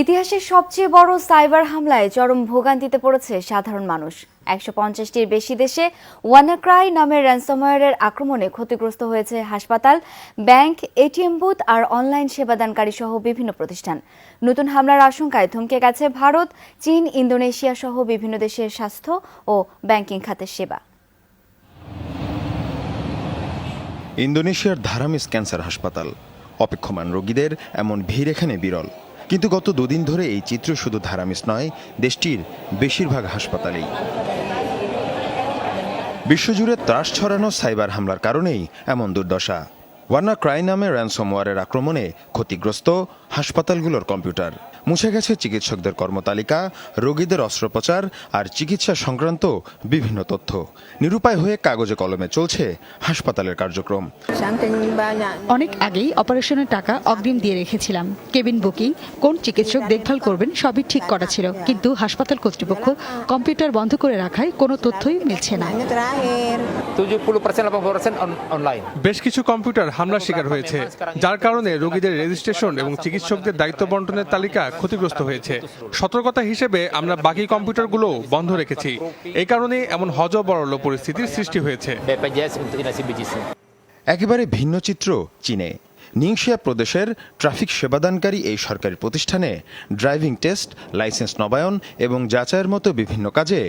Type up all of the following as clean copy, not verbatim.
ইতিহাসের সবচেয়ে বড় সাইবার হামলায় চরম ভোগান্তিতে পড়েছে সাধারণ মানুষ। ১৫০টির বেশি দেশে ওয়ানাক্রাই নামের র্যানসমওয়্যারের আক্রমণে ক্ষতিগ্রস্ত হয়েছে হাসপাতাল, ব্যাংক, এটিএম বুথ আর অনলাইন সেবাদানকারী সহ বিভিন্ন প্রতিষ্ঠান। নতুন হামলার আশঙ্কায় থমকে গেছে ভারত, চীন, ইন্দোনেশিয়া সহ বিভিন্ন দেশের স্বাস্থ্য ও ব্যাংকিং খাতের সেবা। ইন্দোনেশিয়ার ধারামিস ক্যান্সার হাসপাতাল। অপেক্ষমান রোগীদের এমন ভিড় এখানে বিরল। কিন্তু গত দুদিন ধরে এই চিত্র শুধু ধারামিস নয়, দেশটির বেশিরভাগ হাসপাতালেই। বিশ্বজুড়ে ত্রাস ছড়ানো সাইবার হামলার কারণেই এমন দুর্দশা। ওয়ানাক্রাই নামে র্যানসমওয়্যারের আক্রমণে ক্ষতিগ্রস্ত হাসপাতালগুলোর কম্পিউটার, মুছে গেছে চিকিৎসকদের কর্মতালিকা, রোগীদের অস্ত্রোপচার আর চিকিৎসা সংক্রান্ত বিভিন্ন তথ্য। নিরুপায় হয়ে কাগজে কলমে চলছে হাসপাতালের কার্যক্রম। অনেক আগেই অপারেশনের টাকা অগ্রিম দিয়ে রেখেছিলাম। কেবিন বুকিং, কোন চিকিৎসক দেখভাল করবেন সবই ঠিক করা ছিল, কিন্তু হাসপাতাল কর্তৃপক্ষ কম্পিউটার বন্ধ করে রাখায় কোনো তথ্যই মিলছে না। 70% অনলাইন। বেশ কিছু কম্পিউটার হামলার শিকার হয়েছে, যার কারণে রোগীদের রেজিস্ট্রেশন এবং চিকিৎসকদের দায়িত্ব বন্টনের তালিকা ক্ষতিগ্রস্ত হয়েছে। সতর্কতা হিসেবে আমরা বাকি কম্পিউটারগুলো বন্ধ রেখেছি। এই কারণে এমন হযবরল পরিস্থিতির সৃষ্টি হয়েছে। একেবারে ভিন্ন চিত্র চীনে। নিংশিয়া প্রদেশের ট্রাফিক সেবাদানকারী এই সরকারি প্রতিষ্ঠানে ড্রাইভিং টেস্ট, লাইসেন্স নবায়ন এবং যাচাইয়ের মতো বিভিন্ন কাজে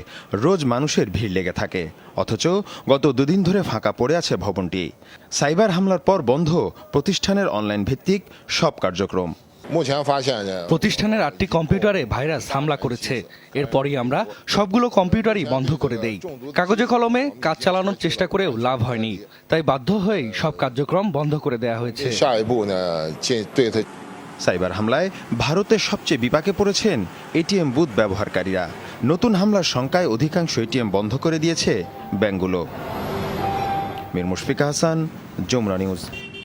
রোজ মানুষের ভিড় লেগে থাকে। অথচ গত দুদিন ধরে ফাঁকা পড়ে আছে ভবনটি। সাইবার হামলার পর বন্ধ প্রতিষ্ঠানের অনলাইন ভিত্তিক সব কার্যক্রম। প্রতিষ্ঠানের 8টি কম্পিউটারে ভাইরাস হামলা করেছে। এরপরই আমরা সবগুলো কম্পিউটারই বন্ধ করে দেই। কাগজে কলমে কাজ চালানোর চেষ্টা করেও লাভ হয়নি, তাই বাধ্য হয়েই সব কার্যক্রম বন্ধ করে দেওয়া হয়েছে। সাইবার হামলায় ভারতের সবচেয়ে বিপাকে পড়েছেন এটিএম বুথ ব্যবহারকারীরা। নতুন হামলার শঙ্কায় অধিকাংশ এটিএম বন্ধ করে দিয়েছে ব্যাংকগুলো। মীর মুশফিকা হাসান, যমুনা নিউজ।